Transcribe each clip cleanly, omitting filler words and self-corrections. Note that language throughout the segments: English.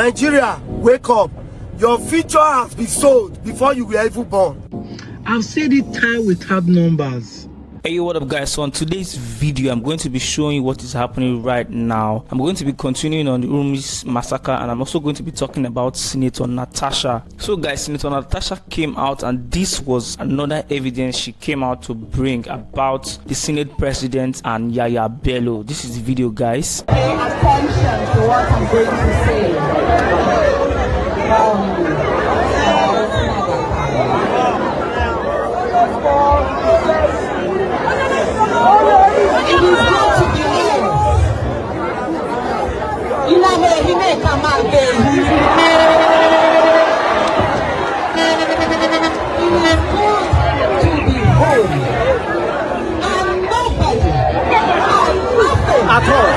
Nigeria, wake up. Your future has been sold before you were even born. I've said it time without numbers. Hey, what up guys? So on today's video I'm going to be showing you what is happening right now. I'm going to be continuing on the Uromi's massacre, and I'm also going to be talking about Senator Natasha. So guys, Senator Natasha came out, and this was another evidence she came out to bring about the Senate President and Yaya Bello. This is the video, guys. Pay attention to what I'm going to say. It is good to be here. You know, he may come out there. It is good to be home. And nobody, nothing at all.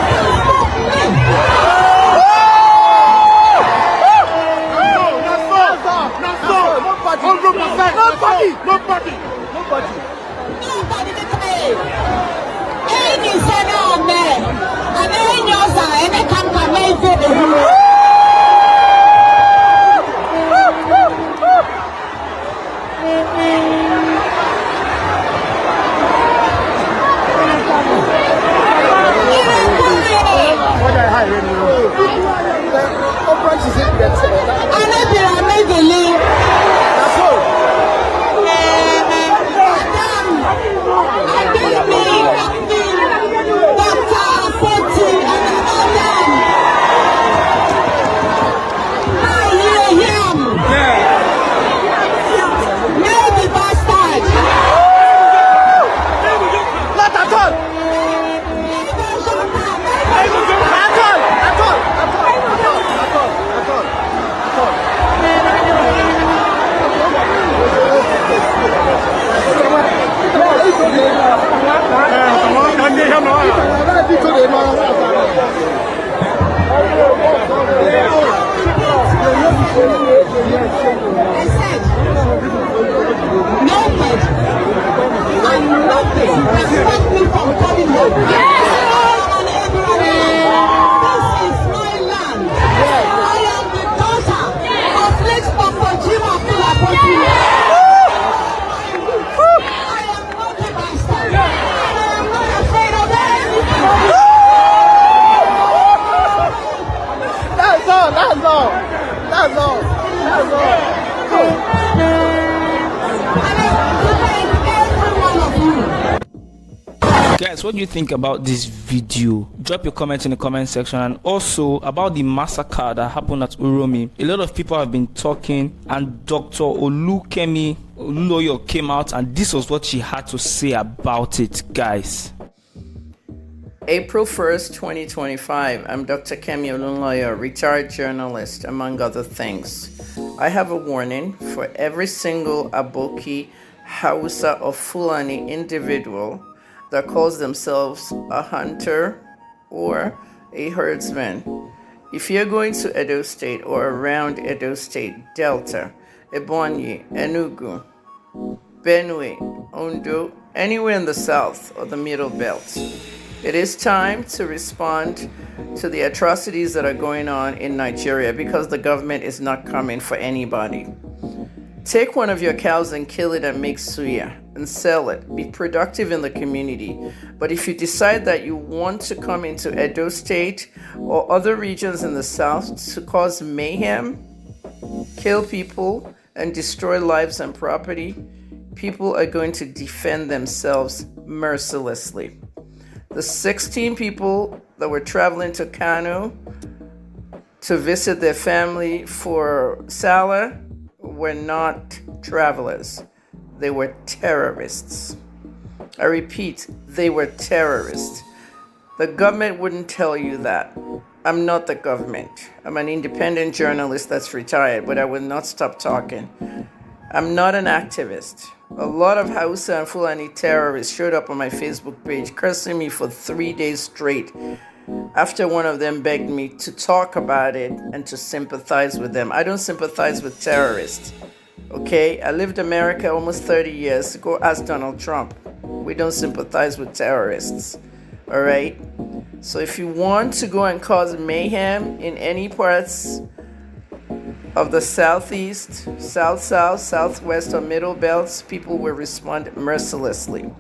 Nobody. Any senator man, and any yosa, any campaign for the Guys, what do you think about this video? Drop your comments in the comment section. And also about the massacre that happened at Uromi. A lot of people have been talking, and Dr. Olukemi Oluloyo came out, and this was what she had to say about it, guys. April 1st, 2025. I'm Dr. Kemi Oluloyo, retired journalist, among other things. I have a warning for every single Aboki, Hausa, or Fulani individual that calls themselves a hunter or a herdsman. If you're going to Edo State or around Edo State, Delta, Ebonyi, Enugu, Benue, Ondo, anywhere in the south or the middle belt, it is time to respond to the atrocities that are going on in Nigeria, because the government is not coming for anybody. Take one of your cows and kill it and make suya and sell it. Be productive in the community. But if you decide that you want to come into Edo State or other regions in the south to cause mayhem, kill people, and destroy lives and property, people are going to defend themselves mercilessly. The 16 people that were traveling to Kano to visit their family for Salah were not travelers. They were terrorists. I repeat, they were terrorists. The government wouldn't tell you that. I'm not the government. I'm an independent journalist that's retired, but I will not stop talking. I'm not an activist. A lot of Hausa and Fulani terrorists showed up on my Facebook page cursing me for 3 days straight after one of them begged me to talk about it and to sympathize with them. I don't sympathize with terrorists, okay? I lived in America almost 30 years. Go ask Donald Trump. We don't sympathize with terrorists, all right? So if you want to go and cause mayhem in any parts of the southeast, south, southwest, or middle belts, people will respond mercilessly.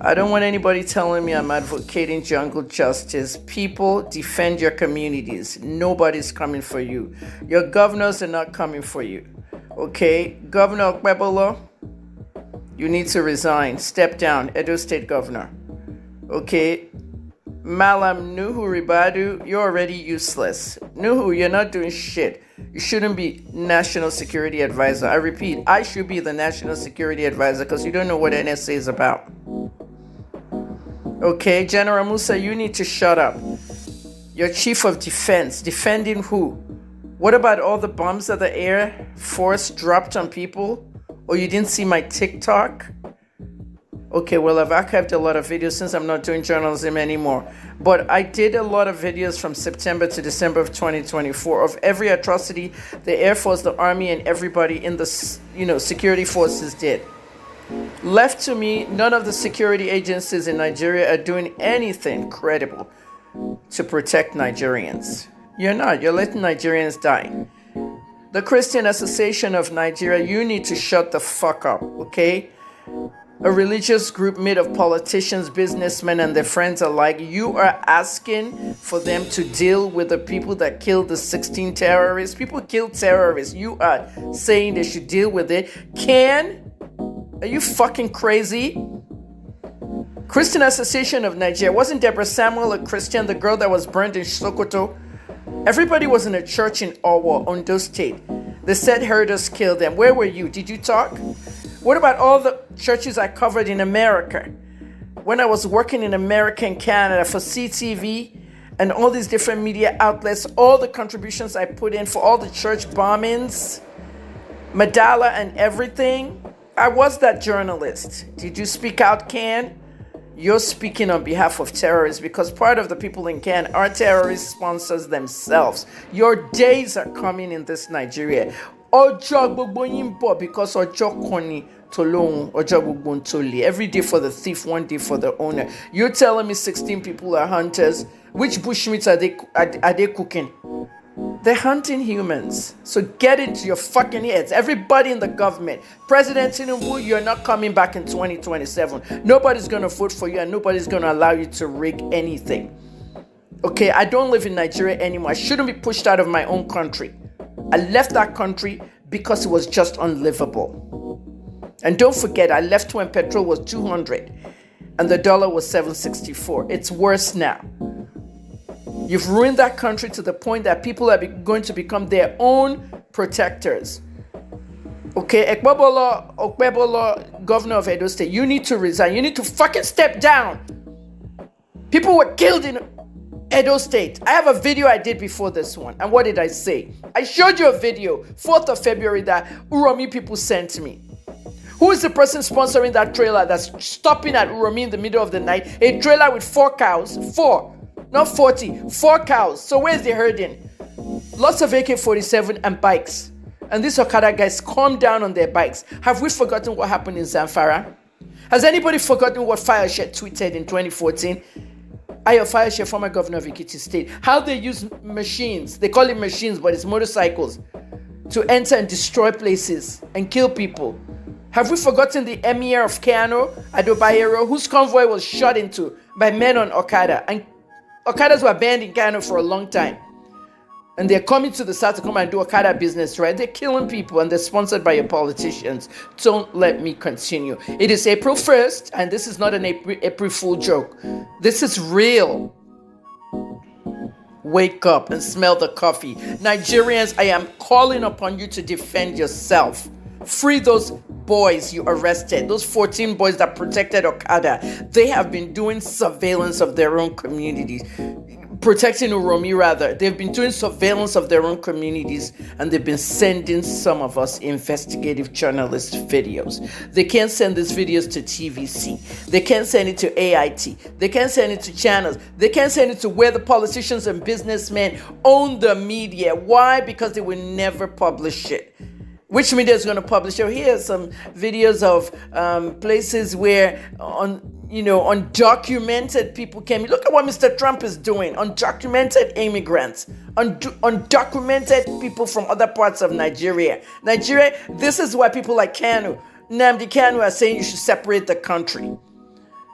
I don't want anybody telling me I'm advocating jungle justice. People, defend your communities. Nobody's coming for you. Your governors are not coming for you. Okay? Governor Akpabio, you need to resign. Step down. Edo State Governor. Okay? Malam Nuhu Ribadu, you're already useless. Nuhu, you're not doing shit. You shouldn't be National Security Advisor. I repeat, I should be the National Security Advisor because you don't know what NSA is about. Okay, General Musa, you need to shut up. You're Chief of Defense. Defending who? What about all the bombs that the Air Force dropped on people? Or you didn't see my TikTok? Okay, well, I've archived a lot of videos since I'm not doing journalism anymore. But I did a lot of videos from September to December of 2024 of every atrocity the Air Force, the Army, and everybody in the security forces did. Left to me, none of the security agencies in Nigeria are doing anything credible to protect Nigerians. You're not. You're letting Nigerians die. The Christian Association of Nigeria, you need to shut the fuck up, okay? A religious group made of politicians, businessmen, and their friends alike. You are asking for them to deal with the people that killed the 16 terrorists. People killed terrorists. You are saying they should deal with it. Are you fucking crazy? Christian Association of Nigeria. Wasn't Deborah Samuel a Christian, the girl that was burned in Sokoto? Everybody was in a church in Owo, Ondo State. They said herders killed them. Where were you? Did you talk? What about all the churches I covered in America? When I was working in America and Canada for CTV and all these different media outlets, all the contributions I put in for all the church bombings, Madala and everything, I was that journalist. Did you speak out, Can? You're speaking on behalf of terrorists because part of the people in Can are terrorist sponsors themselves. Your days are coming in this Nigeria. Ojo gbogbo yin bo because ojo koni tolong ojo gbogbo ntoli. Every day for the thief, one day for the owner. You're telling me 16 people are hunters. Which bushmeats are they cooking? They're hunting humans. So get into your fucking heads. Everybody in the government. President Tinubu, you're not coming back in 2027. Nobody's going to vote for you and nobody's going to allow you to rig anything. Okay, I don't live in Nigeria anymore. I shouldn't be pushed out of my own country. I left that country because it was just unlivable. And don't forget, I left when petrol was 200 and the dollar was 764. It's worse now. You've ruined that country to the point that people are going to become their own protectors. Okay, Akpabio, governor of Edo State, you need to resign. You need to fucking step down. People were killed in Edo State. I have a video I did before this one. And what did I say? I showed you a video, 4th of February, that Uromi people sent me. Who is the person sponsoring that trailer that's stopping at Uromi in the middle of the night? A trailer with 4 cows. 4. Not 40. 4 cows. So where's the herding? Lots of AK-47 and bikes. And these Okada guys calm down on their bikes. Have we forgotten what happened in Zamfara? Has anybody forgotten what Fireshed tweeted in 2014? Ayo Fireshed, former governor of Ekiti State. How they use machines. They call it machines, but it's motorcycles. To enter and destroy places and kill people. Have we forgotten the emir of Kano, Adobayero, whose convoy was shot into by men on Okada? And Okadas were banned in Kano for a long time. And they're coming to the south to come and do Okada business, right? They're killing people and they're sponsored by your politicians. Don't let me continue. It is April 1st, and this is not an April Fool joke. This is real. Wake up and smell the coffee. Nigerians, I am calling upon you to defend yourself. Free those boys you arrested, those 14 boys that protected Okada. They have been doing surveillance of their own communities. Protecting Uromi, rather. They've been doing surveillance of their own communities, and they've been sending some of us investigative journalist videos. They can't send these videos to TVC. They can't send it to AIT. They can't send it to channels. They can't send it to where the politicians and businessmen own the media. Why? Because they will never publish it. Which media is going to publish it? Here are some videos of places where undocumented people came. Look at what Mr. Trump is doing. Undocumented immigrants, undocumented people from other parts of Nigeria. This is why people like Nnamdi Kanu are saying you should separate the country.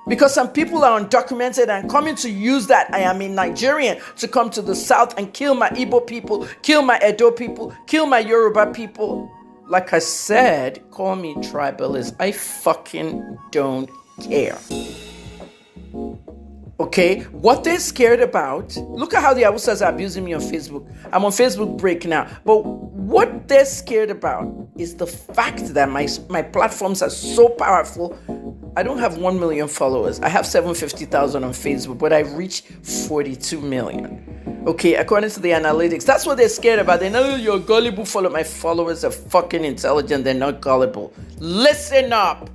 Because some people are undocumented and coming to use that I am a Nigerian to come to the south and kill my Igbo people, kill my Edo people, kill my Yoruba people. Like I said, call me tribalist. I fucking don't care. Okay, what they're scared about, look at how the Hausas are abusing me on Facebook. I'm on Facebook break now. But what they're scared about is the fact that my platforms are so powerful. I don't have 1 million followers. I have 750,000 on Facebook, but I reach 42 million. Okay, according to the analytics, that's what they're scared about. They know you're gullible. My followers are fucking intelligent. They're not gullible. Listen up.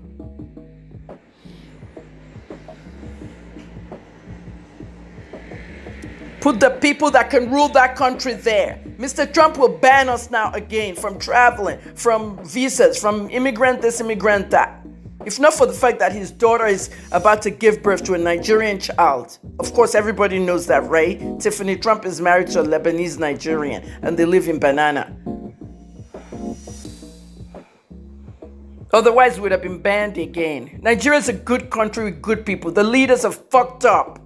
Put the people that can rule that country there. Mr. Trump will ban us now again from traveling, from visas, from immigrant this, immigrant that. If not for the fact that his daughter is about to give birth to a Nigerian child. Of course, everybody knows that, right? Tiffany Trump is married to a Lebanese Nigerian and they live in Banana. Otherwise, we would have been banned again. Nigeria is a good country with good people. The leaders are fucked up.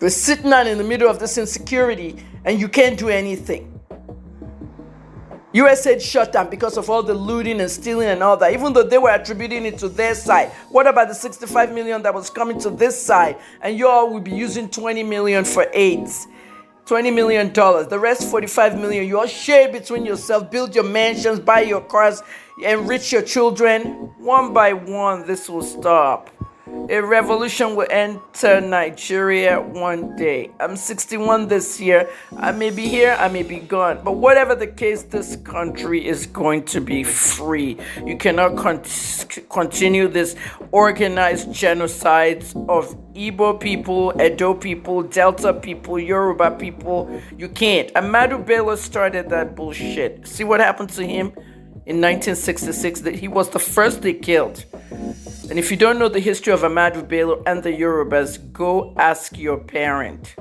We're sitting down in the middle of this insecurity and you can't do anything. USA shut down because of all the looting and stealing and all that, even though they were attributing it to their side. What about the 65 million that was coming to this side? And you all will be using 20 million for AIDS. $20 million. The rest 45 million. You all share between yourself, build your mansions, buy your cars, enrich your children. One by one, this will stop. A revolution will enter Nigeria one day. I'm 61 this year. I may be here, I may be gone. But whatever the case, this country is going to be free. You cannot continue this organized genocides of Igbo people, Edo people, Delta people, Yoruba people. You can't. Ahmadu Bello started that bullshit. See what happened to him in 1966? He was the first they killed. And if you don't know the history of Ahmadu Bello and the Yorubas, go ask your parent.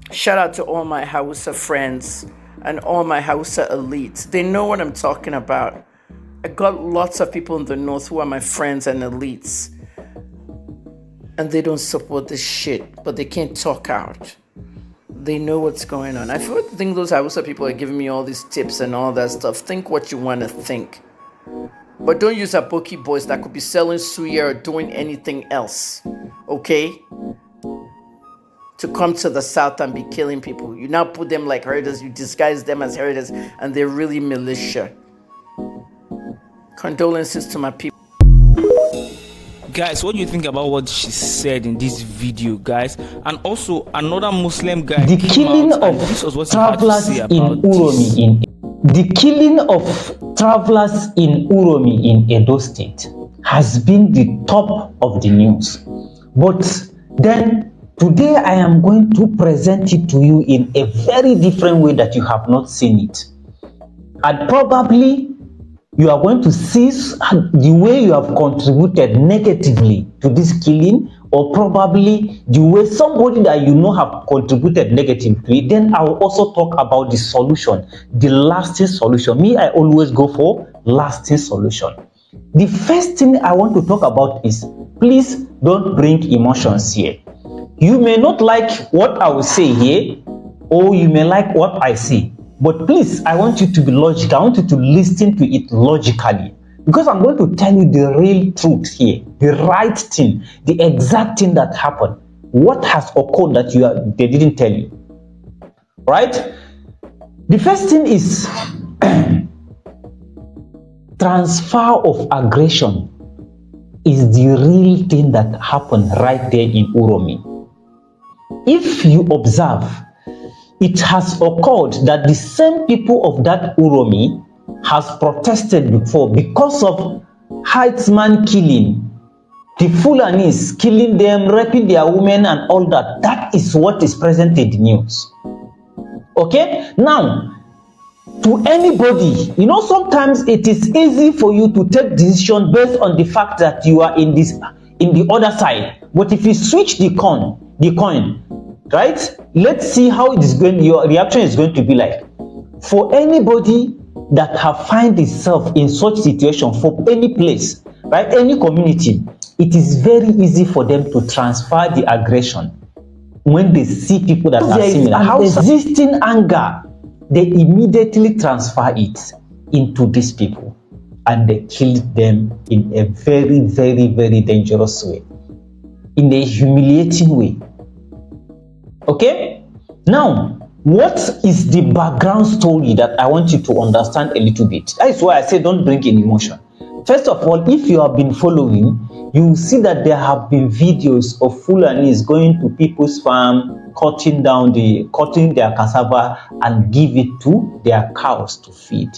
Shout out to all my Hausa friends and all my Hausa elites. They know what I'm talking about. I got lots of people in the north who are my friends and elites. And they don't support this shit, but they can't talk out. They know what's going on. I think those Hausa people are giving me all these tips and all that stuff. Think what you want to think. But don't use Aboki boys that could be selling suya or doing anything else, okay? To come to the south and be killing people. You now put them like herders, you disguise them as herders, and they're really militia. Condolences to my people. Guys, what do you think about what she said in this video, guys? And also, another Muslim guy the came killing out, of and this was what he had to travelers say in about Uromi. The killing of travelers in Uromi in Edo State has been the top of the news. But then today I am going to present it to you in a very different way that you have not seen it. And probably you are going to see the way you have contributed negatively to this killing, or probably the way somebody that you know have contributed negatively. Then I will also talk about the solution, the lasting solution. Me, I always go for lasting solution. The first thing I want to talk about is, please don't bring emotions here. You may not like what I will say here, or you may like what I say. But please, I want you to be logical. I want you to listen to it logically. Because I'm going to tell you the real truth here, the right thing, the exact thing that happened. What has occurred that they didn't tell you. Right? The first thing is transfer of aggression is the real thing that happened right there in Uromi. If you observe, it has occurred that the same people of that Uromi has protested before because of herdsman killing, the Fulanis killing them, raping their women and all that. That is what is present in the news. Okay, now to anybody, you know, sometimes it is easy for you to take decision based on the fact that you are in the other side. But if you switch the coin, right? Let's see how it is going. Your reaction is going to be like. For anybody that have find itself in such situation, for any place, right, any community, it is very easy for them to transfer the aggression when they see people that are similar. How existing anger, they immediately transfer it into these people and they kill them in a very, very, very dangerous way, in a humiliating way. Okay? Now, what is the background story that I want you to understand a little bit? That is why I say don't bring in emotion. First of all, if you have been following, you will see that there have been videos of Fulanis going to people's farm, cutting their cassava and give it to their cows to feed.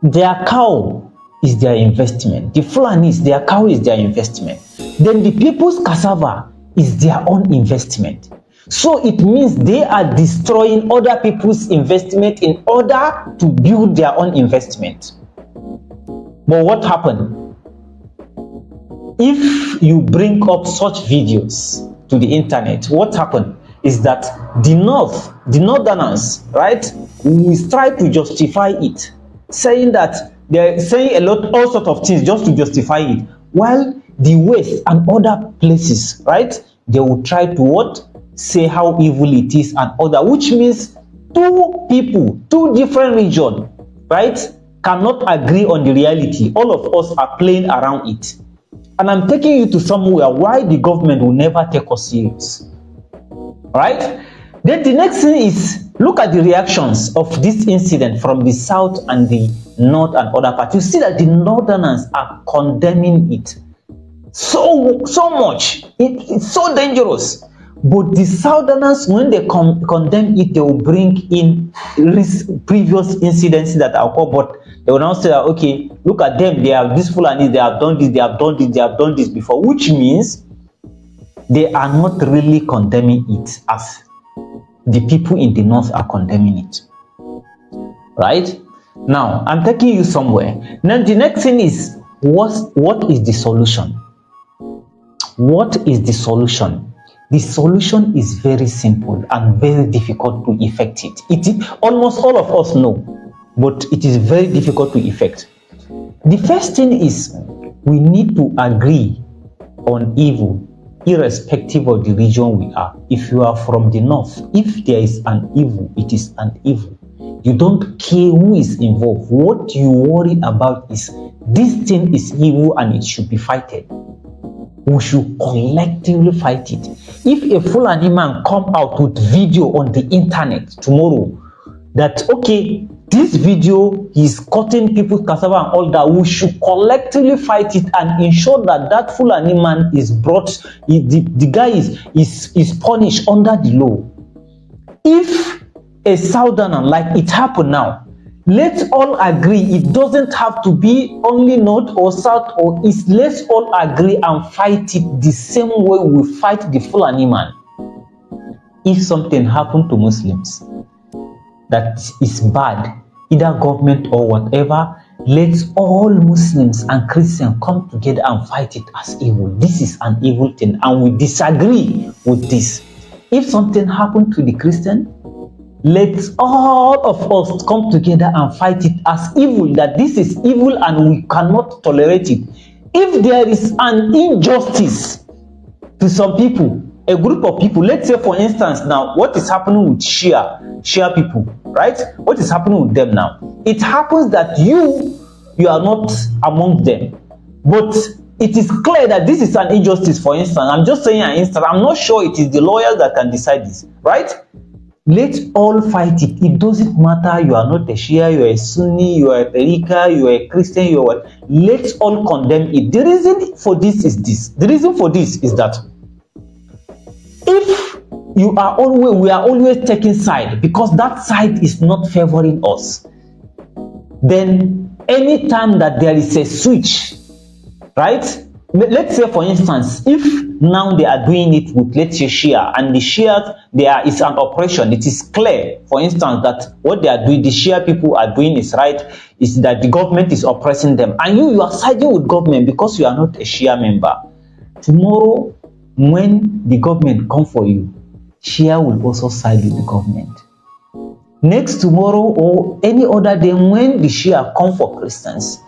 Their cow is their investment. The Fulanis, their cow is their investment. Then the people's cassava is their own investment. So it means they are destroying other people's investment in order to build their own investment. But what happened? If you bring up such videos to the internet, what happened is that the northerners, right, will try to justify it, saying that they're saying all sorts of things just to justify it, while the West and other places, right, they will try to what? Say how evil it is and other, which means two people, two different regions, right, cannot agree on the reality. All of us are playing around it. And I'm taking you to somewhere why the government will never take us serious. Right? Then the next thing is, look at the reactions of this incident from the south and the north and other parts. You see that the northerners are condemning it so much. It's so dangerous. But the southerners, when they condemn it, they will bring in previous incidents that occurred, but they will now say that, okay, look at them, they have this Fulani, they have done this, they have done this, they have done this before, which means they are not really condemning it as the people in the north are condemning it. Right? Now, I'm taking you somewhere. Now, the next thing is, what is the solution? What is the solution? The solution is very simple and very difficult to effect it. Almost all of us know, but it is very difficult to effect. The first thing is, we need to agree on evil, irrespective of the region we are. If you are from the north, if there is an evil, it is an evil. You don't care who is involved. What you worry about is, this thing is evil and it should be fighted. We should collectively fight it. If a Fulani man come out with video on the internet tomorrow that, okay, this video is cutting people's cassava and all that, we should collectively fight it and ensure that that Fulani man is brought, the guy is punished under the law. If a southerner, like it happened now, let's all agree, it doesn't have to be only north or south or east. Let's all agree and fight it the same way we fight the Fulani man. If something happened to Muslims that is bad, either government or whatever, let's all Muslims and Christians come together and fight it as evil. This is an evil thing and we disagree with this. If something happened to the Christian, let's all of us come together and fight it as evil, that this is evil and we cannot tolerate it. If there is an injustice to some people, a group of people, let's say for instance now, what is happening with Shia people, right? What is happening with them now? It happens that you are not among them, but it is clear that this is an injustice. For instance, I'm just saying an instance, I'm not sure it is the lawyers that can decide this, right? Let's all fight it. It doesn't matter, you are not a Shia, you are a Sunni, you are a Tariqa, you are a Christian, you are what. Let's all condemn it. The reason for this is this. The reason for this is that if we are always taking side because that side is not favoring us, then anytime that there is a switch, right, let's say for instance, if now they are doing it with, let's say, Shia, and the Shia, is an oppression, it is clear, for instance, that what they are doing, the Shia people are doing is right, is that the government is oppressing them, and you are siding with government because you are not a Shia member. Tomorrow, when the government come for you, Shia will also side with the government. Next tomorrow or any other day, when the Shia come for Christians,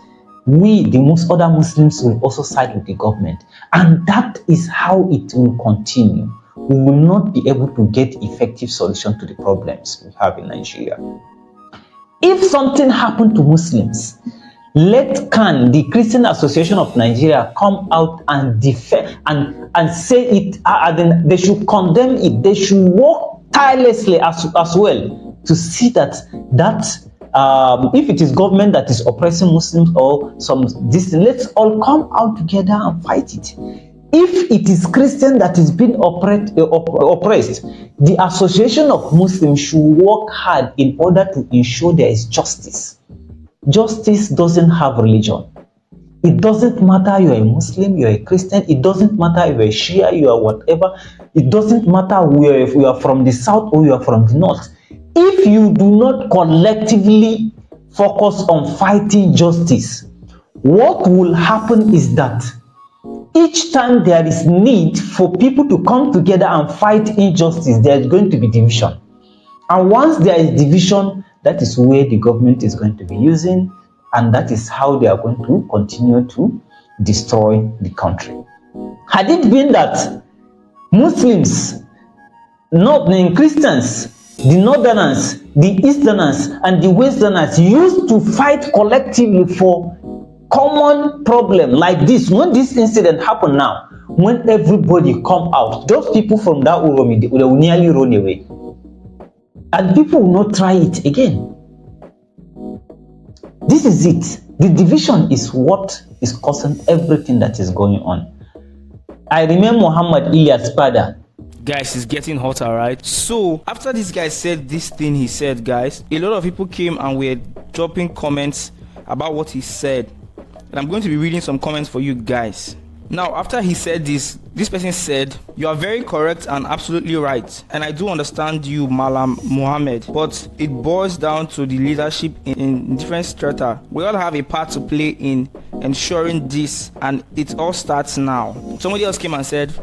we, the most other Muslims, will also side with the government. And that is how it will continue. We will not be able to get effective solution to the problems we have in Nigeria. If something happened to Muslims, let CAN, the Christian Association of Nigeria, come out and defend and say it, then they should condemn it. They should work tirelessly as well to see that if it is government that is oppressing Muslims or some this, let's all come out together and fight it. If it is Christian that is being oppressed, the Association of Muslims should work hard in order to ensure there is justice. Justice doesn't have religion. It doesn't matter you are a Muslim, you are a Christian, it doesn't matter you are a Shia, you are whatever, it doesn't matter where you are from the south or you are from the north. If you do not collectively focus on fighting justice, what will happen is that each time there is need for people to come together and fight injustice, there is going to be division. And once there is division, that is where the government is going to be using, and that is how they are going to continue to destroy the country. Had it been that Muslims, not Christians, the Northerners, the Easterners, and the Westerners used to fight collectively for common problem like this, when this incident happened now, when everybody come out, those people from that Uromi, they will nearly run away. And people will not try it again. This is it. The division is what is causing everything that is going on. I remember Muhammad Ilyas Pada. Guys, it's getting hotter, right? So after this guy said this thing he said, guys, a lot of people came and were dropping comments about what he said, and I'm going to be reading some comments for you guys. Now, after he said this person said, "You are very correct and absolutely right, and I do understand you, Malam Muhammad, but it boils down to the leadership in different strata. We all have a part to play in ensuring this, and it all starts now." Somebody else came and said,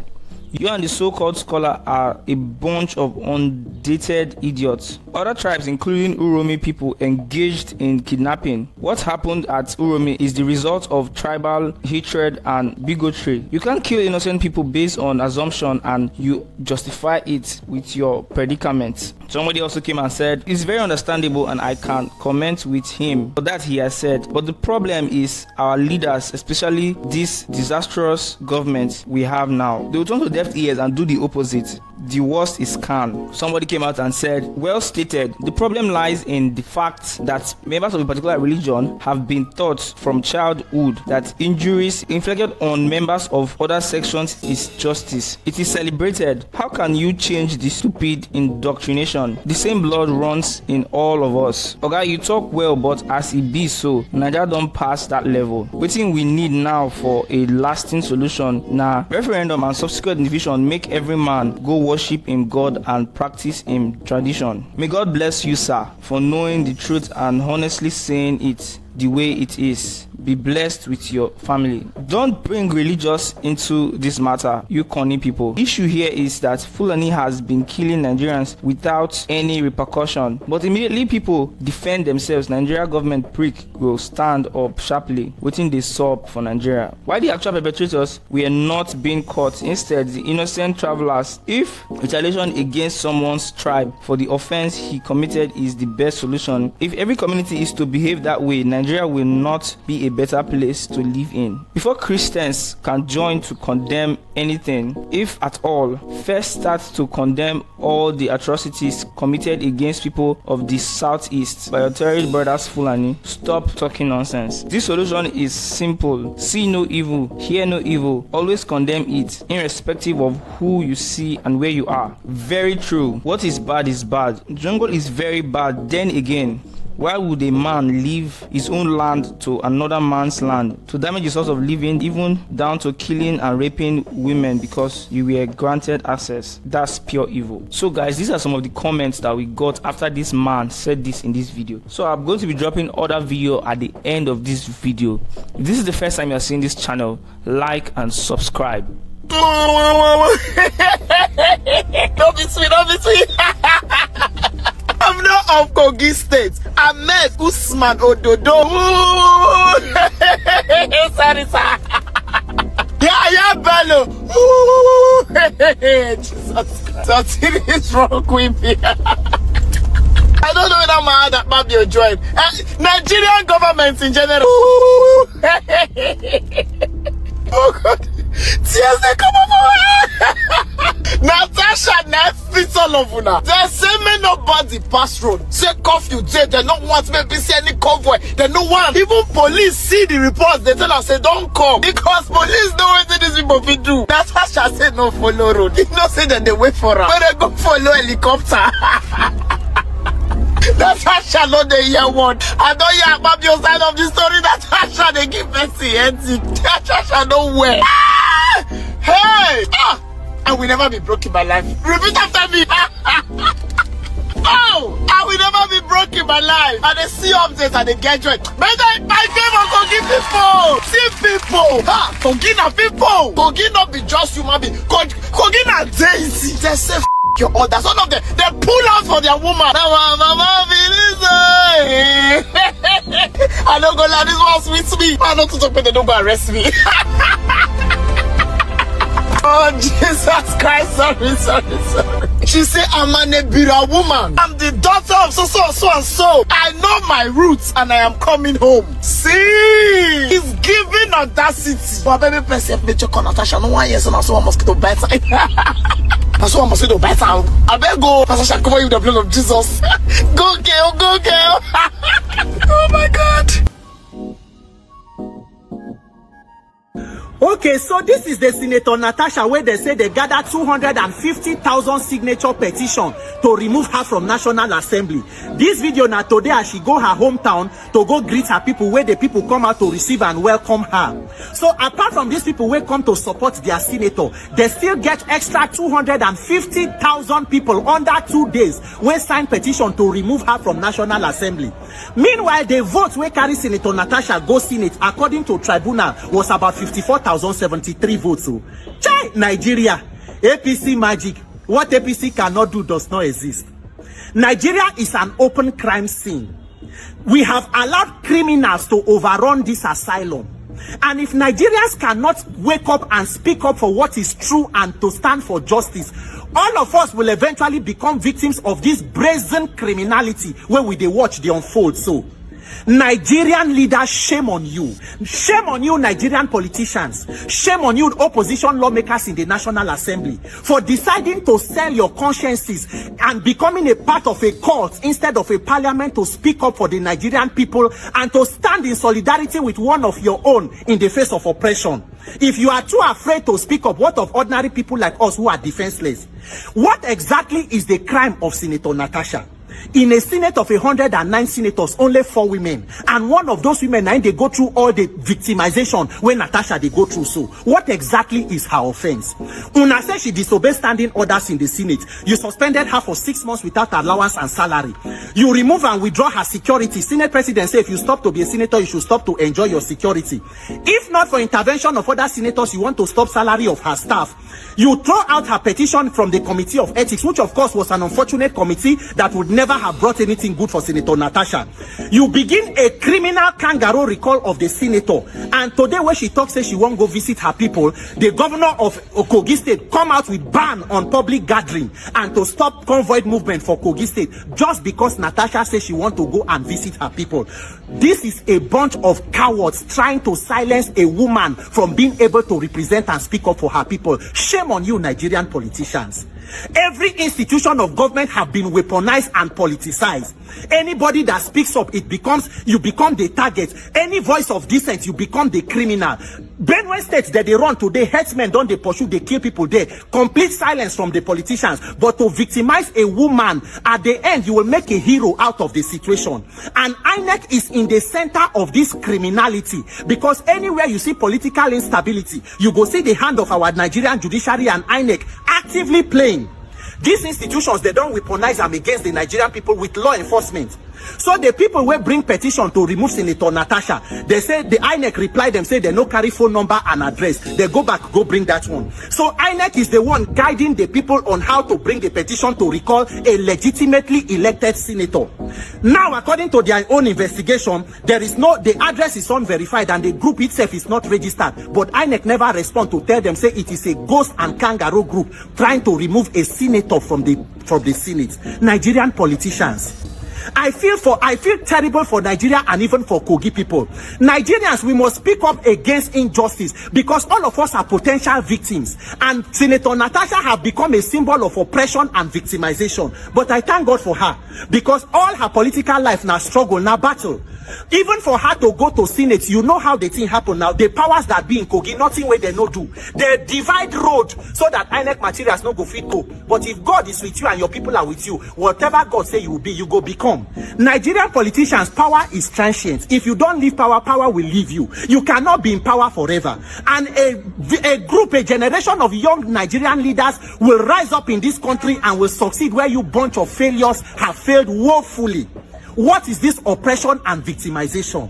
"You and the so-called scholar are a bunch of undated idiots. Other tribes, including Uromi people, engaged in kidnapping. What happened at Uromi is the result of tribal hatred and bigotry. You can't kill innocent people based on assumption and you justify it with your predicament." Somebody also came and said, "It's very understandable and I can comment with him for that he has said. But the problem is our leaders, especially this disastrous government we have now. They will turn to deaf ears and do the opposite. The worst is CAN." Somebody came out and said, "Well stated. The problem lies in the fact that members of a particular religion have been taught from childhood that injuries inflicted on members of other sections is justice. It is celebrated. How can you change the stupid indoctrination? The same blood runs in all of us. Okay, you talk well, but as it be so, Nigeria don't pass that level. Wetin we need now for a lasting solution na referendum and subsequent division make every man go worship him God and practice him tradition. May God bless you, sir, for knowing the truth and honestly saying it the way it is. Be blessed with your family. Don't bring religious into this matter, you corny people. Issue here is that Fulani has been killing Nigerians without any repercussion. But immediately people defend themselves, Nigeria government prick will stand up sharply, waiting they sub for Nigeria. Why the actual perpetrators were not being caught? Instead, the innocent travelers. If retaliation against someone's tribe for the offense he committed is the best solution, if every community is to behave that way, Nigeria will not be a better place to live in. Before Christians can join to condemn anything, if at all, first start to condemn all the atrocities committed against people of the southeast by your terrorist brothers Fulani. Stop talking nonsense. This solution is simple. See no evil, hear no evil, always condemn it, irrespective of who you see and where you are. Very true. What is bad is bad. Jungle is very bad. Then again, Why would a man leave his own land to another man's land to damage the source of living, even down to killing and raping women because you were granted access? That's pure evil. So guys, these are some of the comments that we got after this man said this in this video. So I'm going to be dropping other video at the end of this video. If this is the first time you're seeing this channel, like and subscribe. Don't be sweet, don't be sweet. I'm not of Kogi State. Ahmed Usman Ododo. Sorry, sir. Yeah, Bello. Jesus Christ. Something is wrong with me. I don't know whether my Akpabio joined. Nigerian government in general. Oh God. Tears they come over. Natasha fit all of una. They say me nobody pass road. Say curfew, they don't want me to see any convoy. They no want. Even police see the reports. They tell us say don't come because police know what these people will do. Natasha say no follow road. You know say that they wait for her. When they go follow helicopter. Natasha know the year one. I don't hear about your side of the story. Natasha they give Messi empty. Natasha don't wear. Hey! I will never be broke in my life. Repeat after me. Oh! I will never be broke in my life. And they see updates and they get joy. But my favor Kogi people. See people. Kogi na people. Kogi not be just human being. Kogi na Daisy. They say your others. One of them, they pull out for their woman. I don't go like this one sweet me. I don't talk, but they don't go arrest me. Oh, Jesus Christ, sorry. She said, I'm an Ebira woman. I'm the daughter of so and so. I know my roots and I am coming home. See, he's giving audacity. But baby, person, nature con Natasha, no one yes, and I saw a mosquito bite. I saw a mosquito bite. I better go. Natasha, cover you with the blood of Jesus. Go, girl. Oh my God. Okay, so this is the Senator Natasha where they say they gathered 250,000 signature petition to remove her from National Assembly. This video now today as she go her hometown to go greet her people where the people come out to receive and welcome her. So apart from these people who come to support their senator, they still get extra 250,000 people under 2 days when sign petition to remove her from National Assembly. Meanwhile, the vote where carry Senator Natasha go Senate according to tribunal was about 54,073 votes. So, Chai, Nigeria, APC magic. What APC cannot do does not exist. Nigeria is an open crime scene. We have allowed criminals to overrun this asylum. And if Nigerians cannot wake up and speak up for what is true and to stand for justice, all of us will eventually become victims of this brazen criminality where we they watch the unfold. So, Nigerian leaders, shame on you. Shame on you, Nigerian politicians. Shame on you, opposition lawmakers in the National Assembly, for deciding to sell your consciences and becoming a part of a cult instead of a parliament to speak up for the Nigerian people and to stand in solidarity with one of your own in the face of oppression. If you are too afraid to speak up, what of ordinary people like us who are defenseless? What exactly is the crime of Senator Natasha? In a Senate of 109 senators, only 4 women. And one of those women, they go through all the victimization when Natasha, they go through. So, what exactly is her offense? Una says she disobeyed standing orders in the Senate. You suspended her for 6 months without allowance and salary. You remove and withdraw her security. Senate president said if you stop to be a senator, you should stop to enjoy your security. If not for intervention of other senators, you want to stop salary of her staff. You throw out her petition from the Committee of Ethics, which of course was an unfortunate committee that would never have brought anything good for Senator Natasha. You begin a criminal kangaroo recall of the senator, and today when she talks, says she won't go visit her people, the governor of Kogi State come out with ban on public gathering and to stop convoy movement for Kogi State just because Natasha says she want to go and visit her people. This is a bunch of cowards trying to silence a woman from being able to represent and speak up for her people. Shame on you, Nigerian politicians. Every institution of government have been weaponized and politicized. Anybody that speaks up, you become the target. Any voice of dissent, you become the criminal. Benue State that they run today, headsmen don't they pursue, they kill people there. Complete silence from the politicians. But to victimize a woman, at the end, you will make a hero out of the situation. And INEC is in the center of this criminality, because anywhere you see political instability, you go see the hand of our Nigerian judiciary and INEC actively playing. These institutions, they don't weaponize them against the Nigerian people with law enforcement. So the people will bring petition to remove Senator Natasha. They say the INEC reply them, say they no carry phone number and address. They go back, go bring that one. So INEC is the one guiding the people on how to bring the petition to recall a legitimately elected senator. Now, according to their own investigation, the address is unverified and the group itself is not registered. But INEC never respond to tell them, say it is a ghost and kangaroo group trying to remove a senator from the Senate. Nigerian politicians. I feel terrible for Nigeria and even for Kogi people. Nigerians, we must speak up against injustice, because all of us are potential victims. And Senator Natasha have become a symbol of oppression and victimization. But I thank God for her, because all her political life now struggle, now battle. Even for her to go to Senate, you know how the thing happen now. The powers that be in Kogi, nothing where they no do. They divide road so that INEC materials no go fit go. But if God is with you and your people are with you, whatever God say you will be, you go become. Nigerian politicians, power is transient. If you don't leave power, power will leave you. You cannot be in power forever. And a generation of young Nigerian leaders will rise up in this country and will succeed where you bunch of failures have failed woefully. What is this oppression and victimization?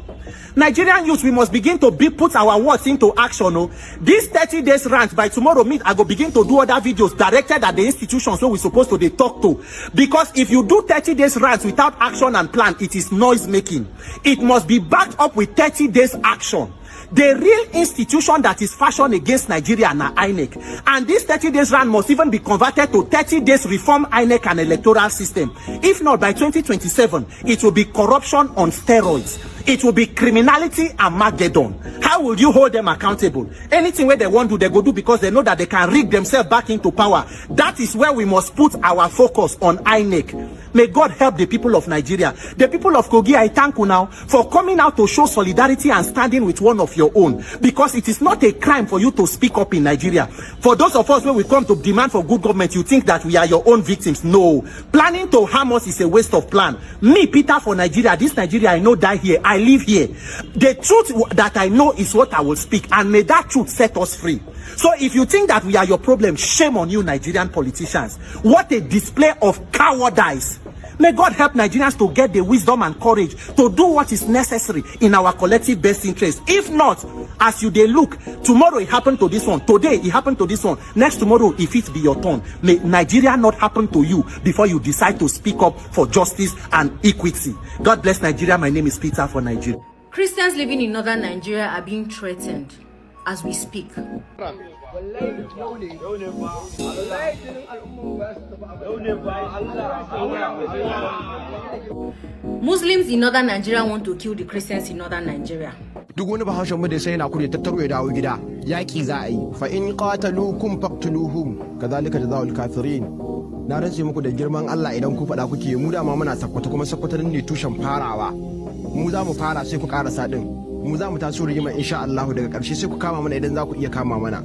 Nigerian youth, we must begin to put our words into action. No? This 30 days rant, by tomorrow I go begin to do other videos directed at the institutions where we're supposed to talk to. Because if you do 30 days rant without action and plan, it is noise making. It must be backed up with 30 days action. The real institution that is fashioned against Nigeria and INEC. And this 30 days run must even be converted to 30 days reform INEC and electoral system. If not, by 2027, it will be corruption on steroids. It will be criminality and Armageddon. How will you hold them accountable? Anything where they want to, they go do, because they know that they can rig themselves back into power. That is where we must put our focus on INEC. May God help the people of Nigeria. The people of Kogi, I thank you now for coming out to show solidarity and standing with one of your own. Because it is not a crime for you to speak up in Nigeria. For those of us where we come to demand for good government, you think that we are your own victims. No. Planning to harm us is a waste of plan. Me, Peter, for Nigeria, this Nigeria, I know die here. I live here. The truth that I know is what I will speak. And may that truth set us free. So if you think that we are your problem, shame on you, Nigerian politicians. What a display of cowardice. May God help Nigerians to get the wisdom and courage to do what is necessary in our collective best interest. If not, as you they look, tomorrow it happened to this one, today it happened to this one, next tomorrow if it be your turn, may Nigeria not happen to you before you decide to speak up for justice and equity. God bless Nigeria. My name is Peter for Nigeria. Christians living in northern Nigeria are being threatened as we speak. Muslims in northern Nigeria want to kill the Christians in northern Nigeria. duk wani bahaushen mu da sai yana kudi tattaro ya dawo gida yaki za a yi fa in qataluukum faqtuluhum kadhalika jazaa'ul kafirin. Na rantse muku da girman Allah idan ku fada kuke mu da ma muna sakkwato kuma sakkwato ne tushen farawa. Mu za mu fara sai ku karasa din. Mu za mu taso rigima insha Allah daga karshe sai ku kama mana idan za ku iya kama mana.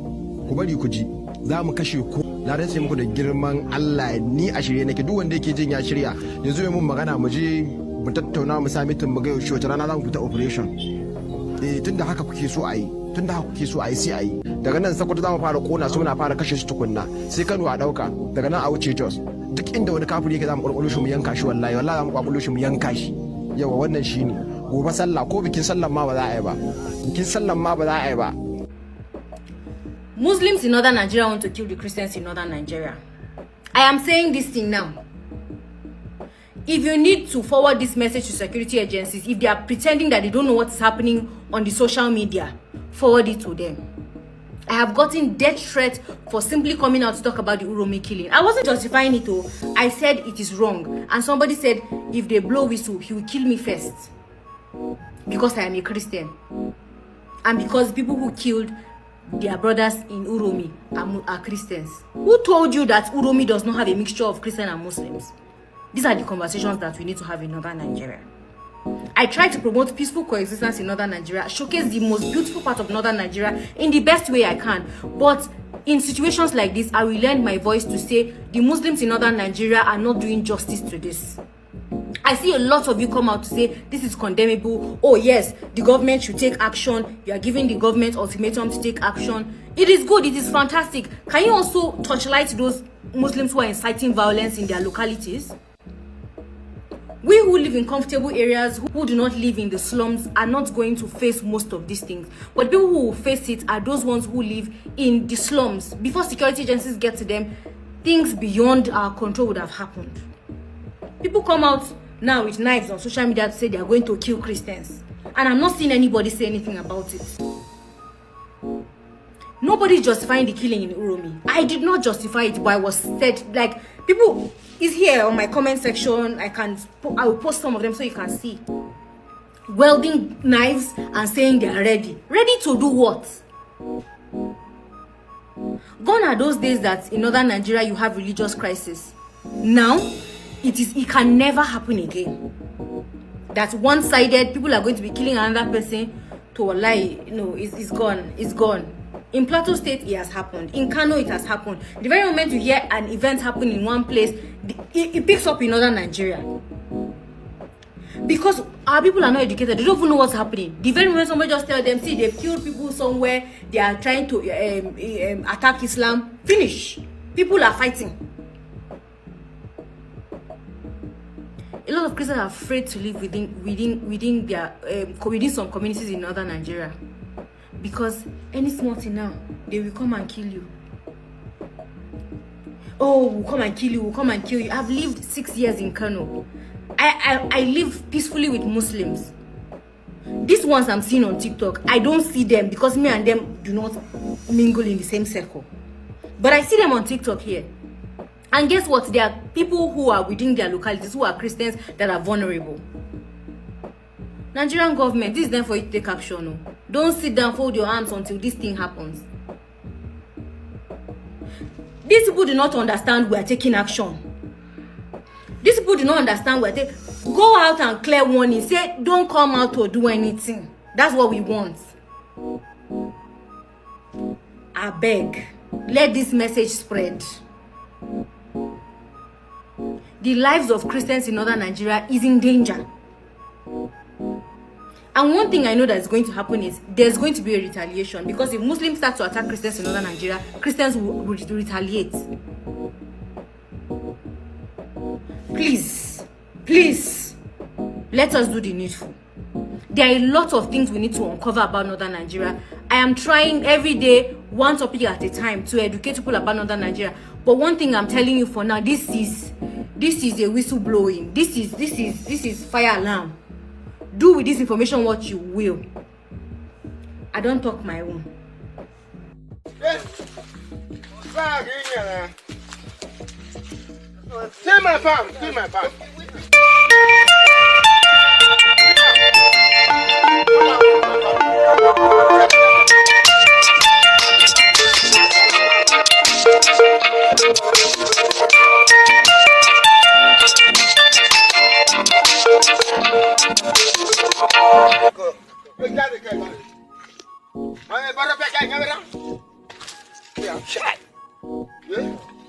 Ku bari ku ji za mu kashe ku. Na rantse muku da girman Allah ni a shirye nake duk wanda yake jin ya shirya yanzu mun magana mu je mu tattauna mu sami tun mu ga yaushe wata rana za mu fita operation. Tunda haka kuke so a yi tunda haka kuke so a yi sai a yi daga nan Sokoto za mu fara kona su muna fara kashe su tukunna sai Kano a dauka daga nan a wuce Jos duk inda wani kafiri yake za mu kurkulo shi mu yanka shi wallahi za mu kurkulo shi mu yanka shi yawa wannan shine gobe sallah ko bikin sallan ma ba za a yi ba bikin sallan ma ba za a yi ba. Muslims in northern Nigeria want to kill the Christians in northern Nigeria. I am saying this thing now. If you need to forward this message to security agencies, if they are pretending that they don't know what is happening on the social media, forward it to them. I have gotten death threats for simply coming out to talk about the Uromi killing. I wasn't justifying it though. I said it is wrong. And somebody said, if they blow whistle, he will kill me first. Because I am a Christian. And because people who killed their brothers in Uromi are Christians. Who told you that Uromi does not have a mixture of Christian and Muslims? These are the conversations that we need to have in northern Nigeria. I try to promote peaceful coexistence in northern Nigeria, showcase the most beautiful part of northern Nigeria in the best way I can. But in situations like this, I will lend my voice to say the Muslims in northern Nigeria are not doing justice to this. I see a lot of you come out to say this is condemnable. Oh yes, the government should take action. You are giving the government ultimatum to take action. It is good, it is fantastic. Can you also touchlight those Muslims who are inciting violence in their localities? We who live in comfortable areas, who do not live in the slums, are not going to face most of these things. But people who will face it are those ones who live in the slums. Before security agencies get to them, things beyond our control would have happened. People come out now with knives on social media to say they are going to kill Christians. And I'm not seeing anybody say anything about it. Nobody's justifying the killing in Uromi. I did not justify it, but I was said, like, people is here on my comment section. I will post some of them so you can see. Welding knives and saying they are ready. Ready to do what? Gone are those days that in northern Nigeria you have religious crisis. Now, it can never happen again. That one-sided, people are going to be killing another person to a lie. No, it's gone. It's gone. In Plateau State, it has happened. In Kano, it has happened. The very moment you hear an event happen in one place, it picks up in northern Nigeria. Because our people are not educated. They don't even know what's happening. The very moment somebody just tell them, see, they've killed people somewhere, they are trying to attack Islam, finish. People are fighting. A lot of Christians are afraid to live within some communities in northern Nigeria. Because any small thing now, they will come and kill you. Oh, we'll come and kill you, we'll come and kill you. I've lived 6 years in Kano. I live peacefully with Muslims. These ones I'm seeing on TikTok, I don't see them because me and them do not mingle in the same circle. But I see them on TikTok here. And guess what? There are people who are within their localities who are Christians that are vulnerable. Nigerian government, this is time for you to take action. No? Don't sit down, fold your arms until this thing happens. These people do not understand we are taking action. These people do not understand we are taking. Go out and clear warning. Say, don't come out or do anything. That's what we want. I beg, let this message spread. The lives of Christians in northern Nigeria is in danger. And one thing I know that is going to happen is there's going to be a retaliation, because if Muslims start to attack Christians in northern Nigeria, Christians will retaliate. Please, let us do the needful. There are a lot of things we need to uncover about northern Nigeria. I am trying every day, one topic at a time, to educate people about northern Nigeria. But one thing I'm telling you for now, this is a whistle blowing. This is fire alarm. Do with this information what you will. I don't talk my own. Take my palm, take my palm.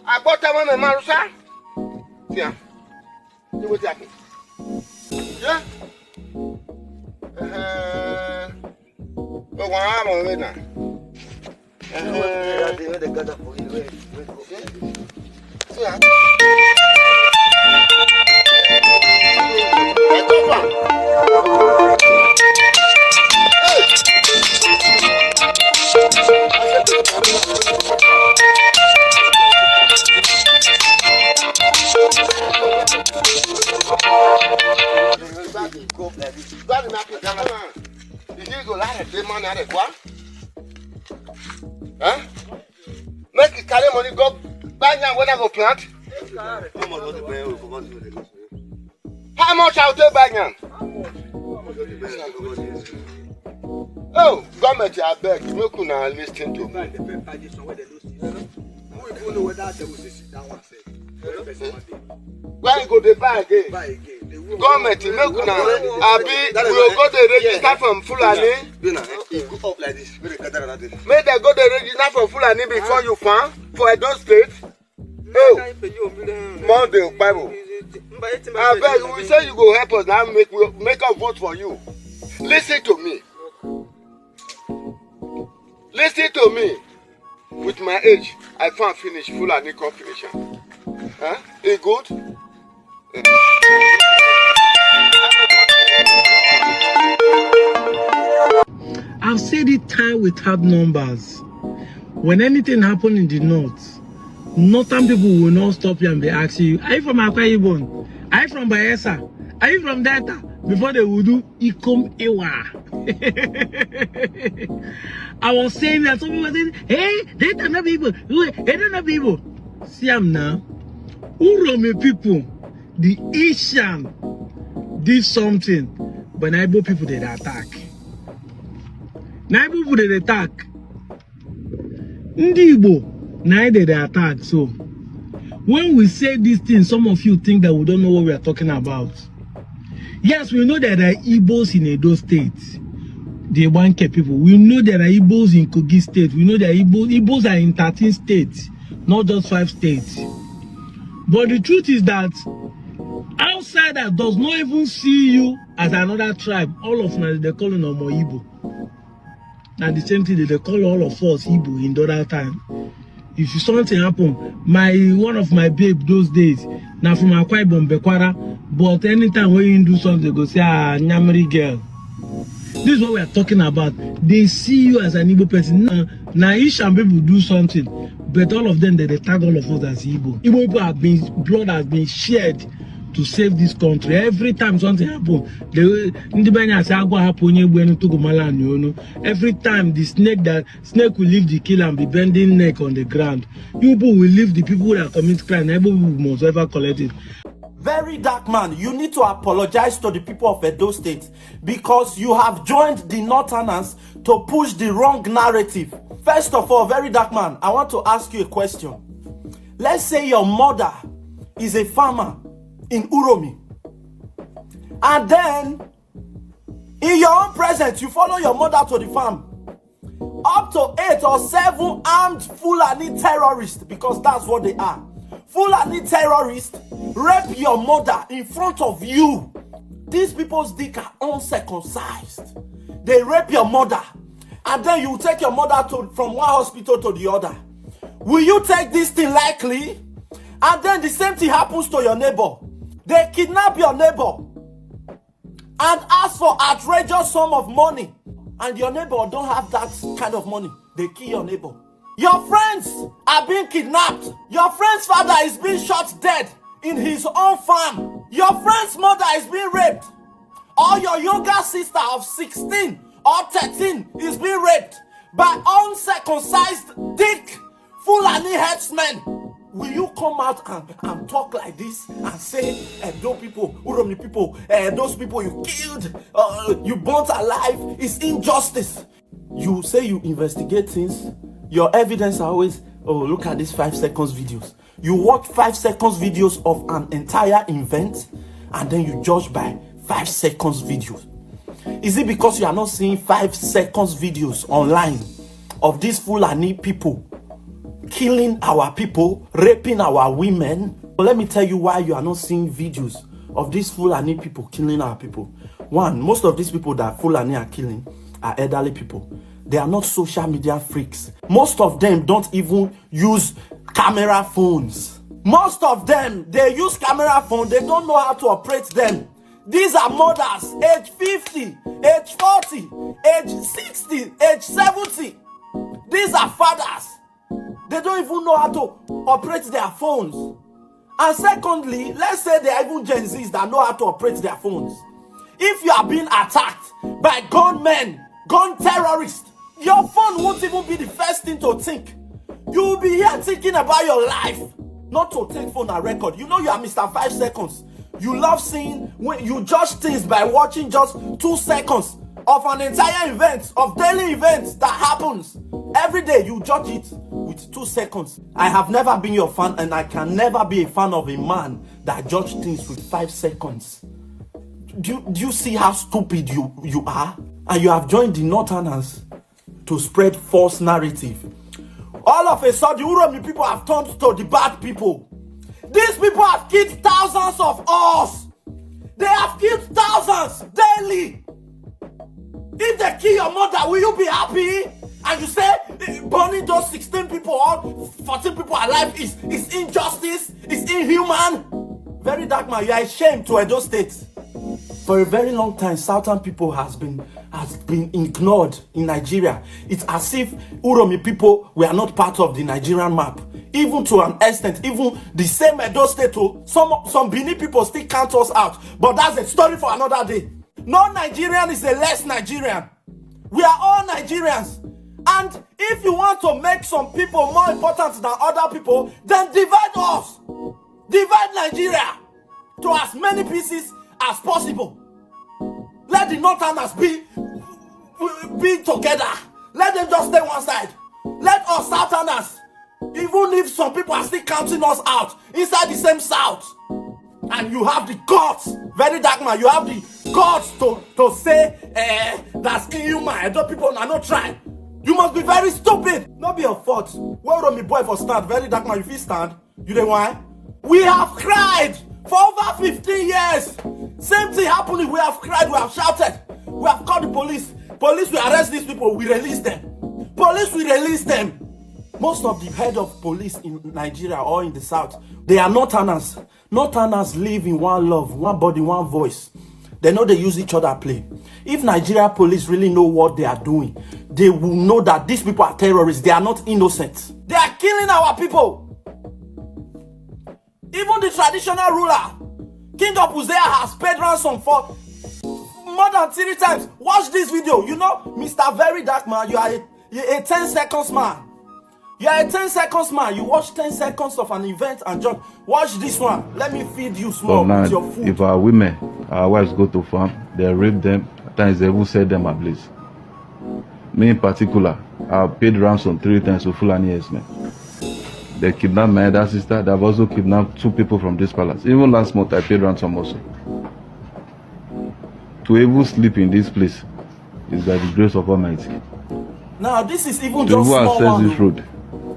I bought that one in Marusa. Yeah. You will take it. Yeah. But one arm on it now. Yeah. Make it carry money, go buy now when I go plant. How much I'll take buy now? Oh, government, I beg, you could not listen to me. Why you go to buy again? Government, you make una abi we will go to register from Fulani. Make them go to register from Fulani before you farm for Edo State. Oh, Monday Bible. I beg, we say you go help us now. Make us vote for you. Listen to me. Listen to me. With my age, I can't finish Fulani corporation. Huh? Is good? I've said it time without numbers. When anything happen in the north, northern people will not stop you and be asking you, are you from Akwa Ibom? Are you from Bayelsa? Are you from Delta? Before they would do Ikom Ewa. I was saying that some people were saying, hey, they don't know people. They don't know people. See, I'm now. Uromi people, the Asian did something, but Naibo people did attack. Naibo people did attack. Ndibo, neither they attack. So, when we say these things, some of you think that we don't know what we are talking about. Yes, we know that there are Igbos in Edo State. The Wanke people. We know there are Igbos in Kogi State. We know that Igbos are in 13 states, not just 5 states. But the truth is that outsider does not even see you as another tribe. All of them, they call them Omo Igbo. And the same thing, they call all of us Igbo in the other time. If something happen, one of my babe those days, now from Akwa Ibom Bekwara, but anytime when you do something, they go say, ah, Nyamiri girl. This is what we are talking about. They see you as an Igbo person. Now Ishan people do something, but all of them, they tag all of us as Igbo. Igbo people blood has been shed to save this country. Every time something happens, every time the snake will leave the kill and be bending neck on the ground. You people will leave the people that commit crime. Everybody must ever collect it. Very dark man, you need to apologize to the people of Edo State because you have joined the Northerners to push the wrong narrative. First of all, very dark man, I want to ask you a question. Let's say your mother is a farmer in Uromi, and then in your own presence, you follow your mother to the farm. Up to 8 or 7 armed Fulani terrorists, because that's what they are. Fulani terrorists rape your mother in front of you. These people's dick are uncircumcised. They rape your mother, and then you take your mother from one hospital to the other. Will you take this thing lightly? And then the same thing happens to your neighbor. They kidnap your neighbor and ask for outrageous sum of money, and your neighbor don't have that kind of money. They kill your neighbor. Your friends are being kidnapped. Your friend's father is being shot dead in his own farm. Your friend's mother is being raped. Or your younger sister of 16 or 13 is being raped by uncircumcised dick Fulani headsmen. Will you come out and talk like this and say, those people, Uromi people, those people you killed, you burnt alive, is injustice? You say you investigate things. Your evidence are always, oh, look at these 5 seconds videos. You watch 5 seconds videos of an entire event, and then you judge by 5 seconds videos. Is it because you are not seeing 5 seconds videos online of these Fulani people killing our people, raping our women? But let me tell you why you are not seeing videos of these Fulani people killing our people. One, most of these people that Fulani are killing are elderly people. They are not social media freaks. Most of them don't even use camera phones. Most of them, they use camera phones. They don't know how to operate them. These are mothers, age 50, age 40, age 60, age 70. These are fathers. They don't even know how to operate their phones. And secondly, let's say they are even Gen Zs that know how to operate their phones. If you are being attacked by gunmen, gun terrorists, your phone won't even be the first thing to think. You will be here thinking about your life, not to take phone and record. You know you are Mr. 5 seconds. You love seeing, when you judge things by watching just 2 seconds of an entire event, of daily events that happens every day. You judge it with 2 seconds. I have never been your fan, and I can never be a fan of a man that judge things with 5 seconds. Do you see how stupid you are? And you have joined the Northerners to spread false narrative. All of a sudden, Uromi people have turned to the bad people. These people have killed thousands of us. They have killed thousands daily. If they kill your mother, will you be happy? And you say burning those 16 people or 14 people alive is injustice, is inhuman? Very dark man, you are ashamed to Edo State. For a very long time, Southern people has been ignored in Nigeria. It's as if Uromi people were not part of the Nigerian map. Even to an extent, even the same Edo State, some Benin people still count us out. But that's a story for another day. No Nigerian is a less Nigerian. We are all Nigerians. And if you want to make some people more important than other people, then divide us. Divide Nigeria to as many pieces as possible. Let the Northerners be together. Let them just stay one side. Let us Southerners, even if some people are still counting us out, inside the same South. And you have the guts, very dark man, you have the guts to say that's inhuman. Edo people are not trying. You must be very stupid. Not be your fault. Where on me boy for stand? Very dark man, if you stand, you know why? We have cried for over 15 years. Same thing happening. We have cried, we have shouted, we have called the police. Police will arrest these people, we release them. Police will release them. Most of the head of police in Nigeria or in the South, they are Northerners. Northerners live in one love, one body, one voice. They know they use each other play. If Nigeria police really know what they are doing, they will know that these people are terrorists. They are not innocent. They are killing our people. Even the traditional ruler, King of Uzziah, has paid ransom for more than 3 times. Watch this video. You know, Mr. Very Dark Man, you are a 10 seconds man. You are a 10 seconds man. You watch 10 seconds of an event and jump. Watch this one. Let me feed you small with your food. If our women, our wives go to farm, they rape them. At times they will set them ablaze. Me in particular, I paid ransom 3 times to Fulani men. They kidnapped my elder sister. They've also kidnapped 2 people from this palace. Even last month, I paid ransom also. To even sleep in this place is by the grace of Almighty. Now, this is even to just small one. This road,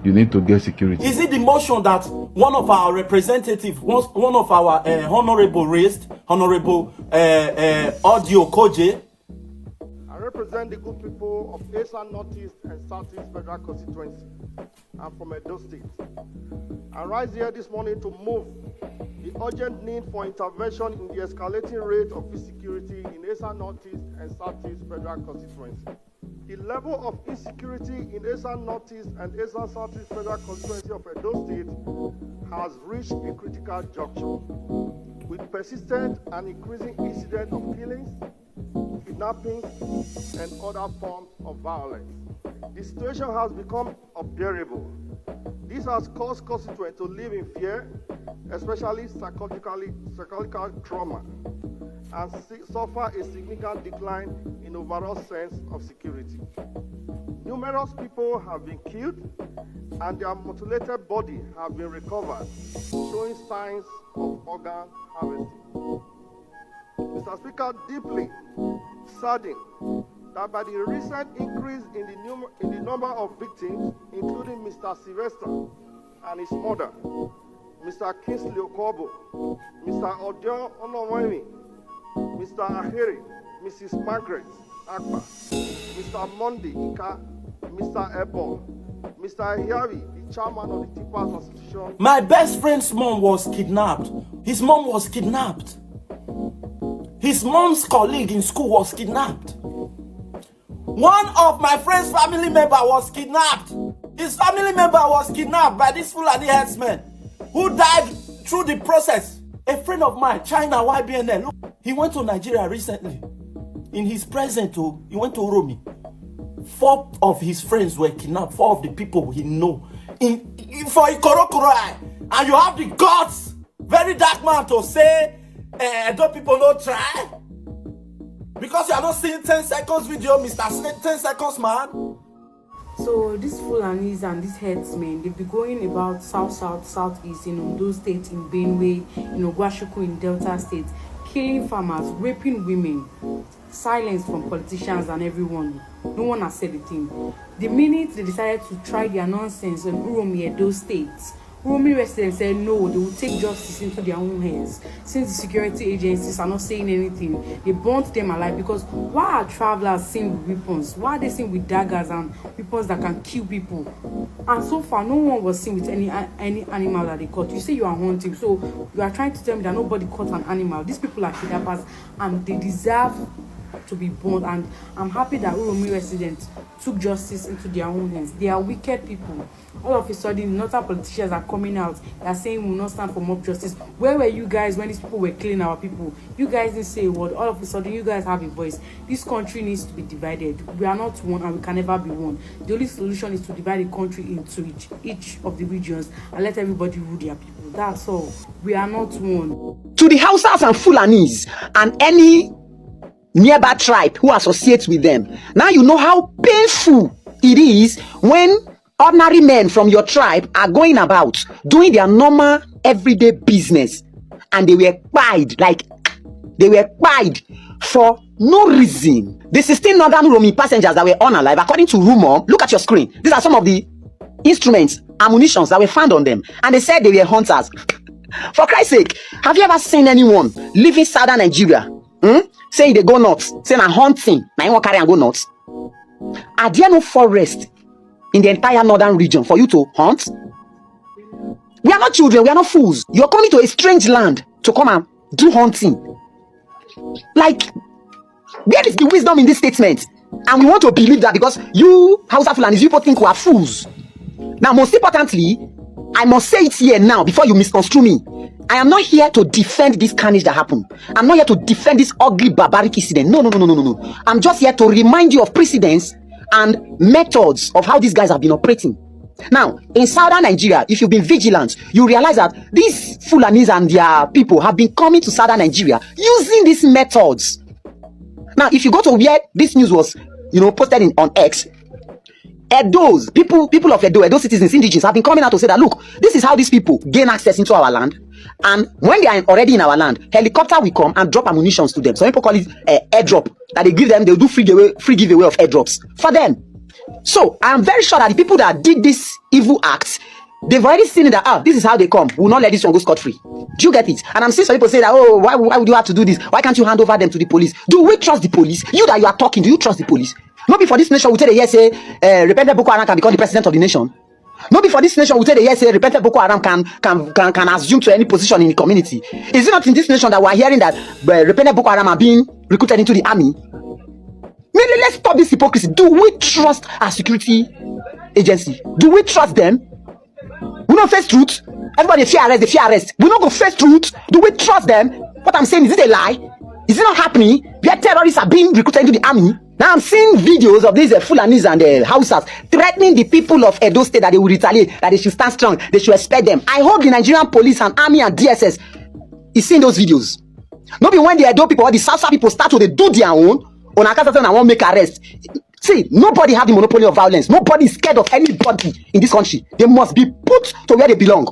you need to get security. Is it the motion that one of our representatives, one of our honorable raised, Honorable Audio Koje? I represent the good people of Eastern Northeast and Southeast Federal Constituency. I'm from Edo State. I rise here this morning to move the urgent need for intervention in the escalating rate of insecurity in Eastern Northeast and Southeast Federal Constituency. The level of insecurity in Eastern Northeast and Eastern Southeast Federal Constituency of Edo State has reached a critical juncture, with persistent and increasing incidents of killings, kidnappings, and other forms of violence. The situation has become unbearable. This has caused constituents to live in fear, especially psychological trauma, and suffer a significant decline in overall sense of security. Numerous people have been killed and their mutilated body have been recovered, showing signs of organ harvesting. Mr. Speaker, deeply saddened that by the recent increase in the number of victims, including Mr. Sylvester and his mother, Mr. Kingsley Okobo, Mr. Odion Onowemi, Mr. Ahiri, Mrs. Margaret Akpa, Mr. Mondi Ika, Mr. Ebon, Mr. Hiawi, the chairman of the Tippers Association. My best friend's mom was kidnapped. His mom was kidnapped. His mom's colleague in school was kidnapped. One of my friend's family member was kidnapped. His family member was kidnapped by this Fulani herdsman who died through the process. A friend of mine, China YBNL, look, he went to Nigeria recently. In his present, he went to Uromi. 4 of his friends were kidnapped. 4 of the people he know. For Ikorokurai. And you have the guts, very dark man, to say, don't people not try? Because you are not seeing 10 seconds video, Mr. 10 seconds man. So these Fulanis and these headsmen, they've been going about southeast in Ondo State, in Benue, in Ogwashuku, in Delta State, killing farmers, raping women. Silence from politicians and everyone. No one has said a thing. The minute they decided to try their nonsense in Uromi, Edo State, Uromi residents said no, they will take justice into their own hands. Since the security agencies are not saying anything, they burnt them alive. Because why are travelers seen with weapons? Why are they seen with daggers and weapons that can kill people? And so far, no one was seen with any animal that they caught. You say you are hunting, so you are trying to tell me that nobody caught an animal. These people are kidnappers and they deserve to be born. And I'm happy that Uromi residents took justice into their own hands. They are wicked people. All of a sudden, northern politicians are coming out. They are saying we will not stand for mob justice. Where were you guys when these people were killing our people? You guys didn't say a word. All of a sudden, you guys have a voice. This country needs to be divided. We are not one and we can never be one. The only solution is to divide the country into each of the regions and let everybody rule their people. That's all. We are not one. To the Hausas and Fulanis and any nearby tribe who associates with them, now you know how painful it is when ordinary men from your tribe are going about doing their normal everyday business and they were pied, like they were pied for no reason. The 16 northern Uromi passengers that were unalive, according to rumor, look at your screen, these are some of the instruments, ammunitions that were found on them, and they said they were hunters. For Christ's sake, have you ever seen anyone leaving southern Nigeria saying they go nuts, saying I'm hunting, now you won't carry and go nuts? Are there no forest in the entire northern region for you to hunt? We are not children, we are not fools. You're coming to a strange land to come and do hunting. Like, where is the wisdom in this statement? And we want to believe that because you Hausa Fulanis, you people think we are fools. Now, most importantly, I must say it here now before you misconstrue me. I am not here to defend this carnage that happened. I'm not here to defend this ugly barbaric incident. No. I'm just here to remind you of precedents and methods of how these guys have been operating. Now, in southern Nigeria, if you've been vigilant, you realize that these Fulanis and their people have been coming to southern Nigeria using these methods. Now, if you go to where this news was, posted on X, Edo's people of Edo citizens, indigenous, have been coming out to say that, look, this is how these people gain access into our land. And when they are already in our land, helicopter will come and drop ammunition to them. Some people call it airdrop. That they give them, they'll do free giveaway of airdrops for them. So I am very sure that the people that did this evil acts, they've already seen that, this is how they come. We will not let this one go scot-free. Do you get it? And I'm seeing some people say that, why would you have to do this? Why can't you hand over them to the police? Do we trust the police? You that you are talking, do you trust the police? Not before this nation will tell the yes, say, repentant Boko Haram can become the president of the nation. Not before this nation will tell the yes, say, repentant Boko Haram can assume to any position in the community. Is it not in this nation that we are hearing that repentant Boko Haram are being recruited into the army? Maybe let's stop this hypocrisy. Do we trust our security agency? Do we trust them? We don't face truth. Everybody fear arrest. We don't go face truth. Do we trust them? What I'm saying, is it a lie? Is it not happening? Where terrorists are being recruited into the army? Now I'm seeing videos of these Fulanis and Hausas threatening the people of Edo State that they will retaliate, that they should stand strong, they should expect them. I hope the Nigerian police and army and DSS is seeing those videos. Not be when the Edo people or the South people start to do their own, on account of them, I won't make arrest. See, nobody have the monopoly of violence. Nobody is scared of anybody in this country. They must be put to where they belong.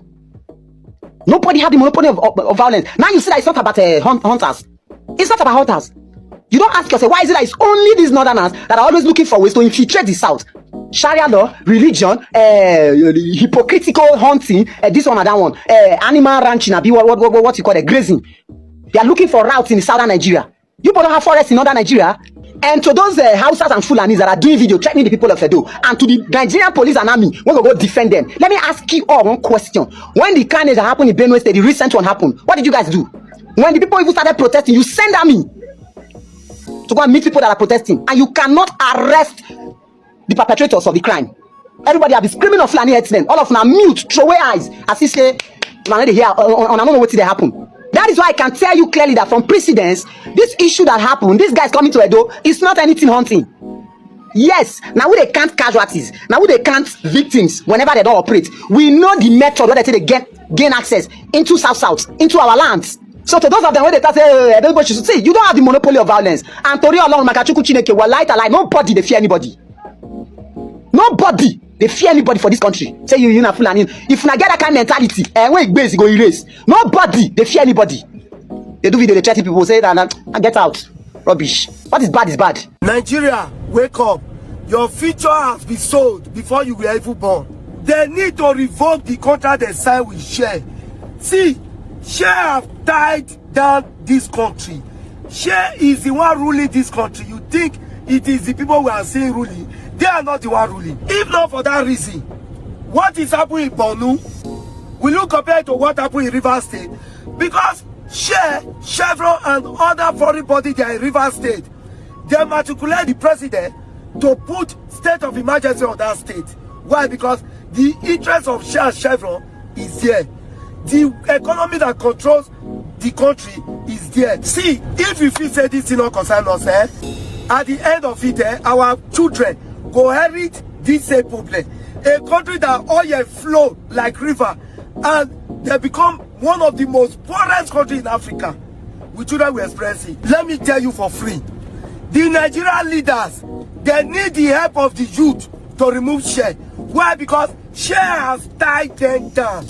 Nobody have the monopoly of violence. Now you see that it's not about hunters. It's not about hunters. You don't ask yourself, why is it that it's only these northerners that are always looking for ways to infiltrate the South? Sharia law, religion, hypocritical hunting, this one and that one, animal ranching, what you call it, grazing. They are looking for routes in the southern Nigeria. You don't have forests in northern Nigeria. And to those Hausas and Fulanis that are doing video threatening the people of Edo, and to the Nigerian police and army, we're going to go defend them. Let me ask you all one question. When the carnage that happened in Benue State, the recent one happened, what did you guys do? When the people even started protesting, you send army to go and meet people that are protesting, and you cannot arrest the perpetrators of the crime. Everybody have been screaming of Fulani headsmen. All of them are mute, throw away eyes, as if say, I don't know what did happen. That is why I can tell you clearly that from precedence, this issue that happened, these guys coming to Edo, is not anything hunting. Yes, now we they count casualties, now we they count victims whenever they don't operate. We know the method where they say they gain access into South, into our lands. So to those of them when they say everybody should see, you don't have the monopoly of violence. And Tori alone Makachuku Chineke will light a lie. Nobody they fear anybody. Nobody they fear anybody for this country. Say you na Fulani. If na get that kind of mentality, when it base, go erase. Nobody they fear anybody. They do video, they chat people say that and get out. Rubbish. What is bad is bad. Nigeria, wake up. Your future has been sold before you were even born. They need to revoke the contract they signed with Share. See, Share have tied down this country. Share is the one ruling this country. You think it is the people we are seeing ruling? They are not the one ruling. If not for that reason, what is happening in Borno will you compare to what happened in Rivers State? Because Share, Chevron and other foreign bodies they are in Rivers State, they matriculate the president to put state of emergency on that state. Why? Because the interest of Share and Chevron is there. The economy that controls the country is there. See, if you feel say this thing not concern us, at the end of it, our children go inherit this same problem. A country that oil flow like river and they become one of the most poorest countries in Africa. We children will experience it. Let me tell you for free. The Nigerian leaders, they need the help of the youth to remove Share. Why? Because Share has tied them down.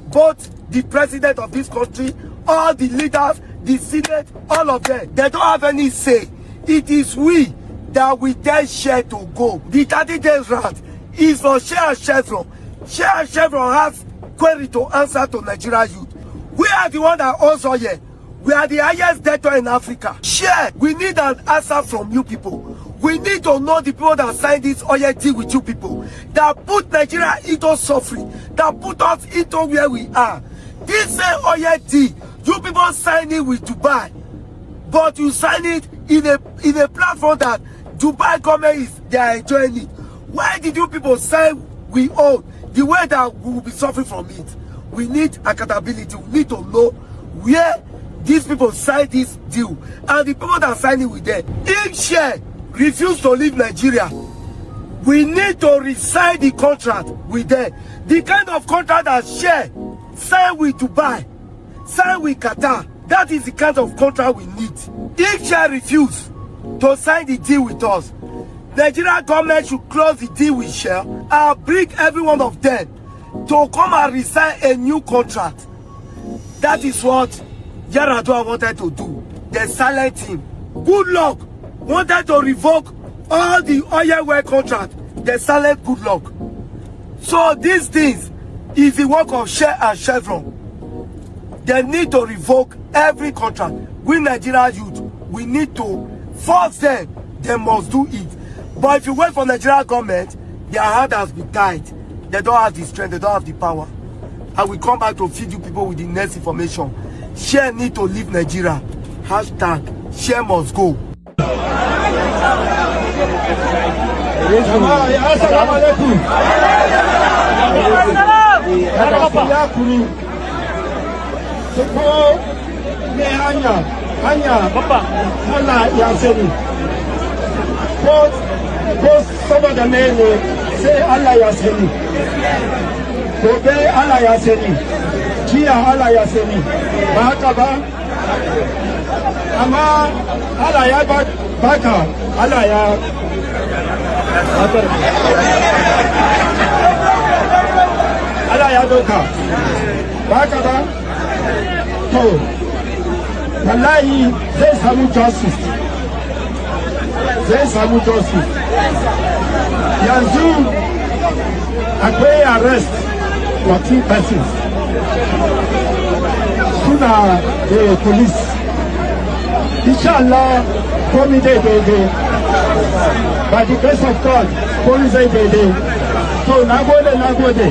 Both the president of this country, all the leaders, the Senate, all of them, they don't have any say. It is we that we tell Share to go. The 30 days round is for Share and Chevron. Share and Chevron has query to answer to Nigeria youth. We are the one that also here. We are the highest debtor in Africa. Share, we need an answer from you people. We need to know the people that signed this oil deal with you people, that put Nigeria into suffering, that put us into where we are. This same oil deal, you people sign it with Dubai, but you sign it in a platform that Dubai government is they are enjoying it. Why did you people sign we own the way that we will be suffering from it? We need accountability. We need to know where these people signed this deal and the people that signed it with them. If Share refuse to leave Nigeria, we need to resign the contract with them. The kind of contract that Share signed with Dubai, signed with Qatar, that is the kind of contract we need. If Share refuse to sign the deal with us, Nigeria government should close the deal with Share and bring every one of them to come and resign a new contract. That is what Yaradua wanted to do. They silent him. Goodluck wanted to revoke all the oil well contract. They silent Goodluck. So these things is the work of Share and Chevron. They need to revoke every contract. We Nigeria youth, we need to force them. They must do it. But if you wait for Nigeria government, their hand has been tied. They don't have the strength, they don't have the power. And we come back to feed you people with the next information. Share need to leave Nigeria. Hashtag Share must go. Some of the men say Allah Yaseni. Today Allah Yaseni. Kia Allah Yaseni. Mahakaba. Ama Allah ya baka. Allah ya. Allah ya doka. Mahakaba. To. Wallahi zai samu justice. Zai samu justice. Yanzu akwai arrest 14 persons. Suna the police. Inshallah, komi dai daidai. By the grace of God, police dai daidai. So na gode.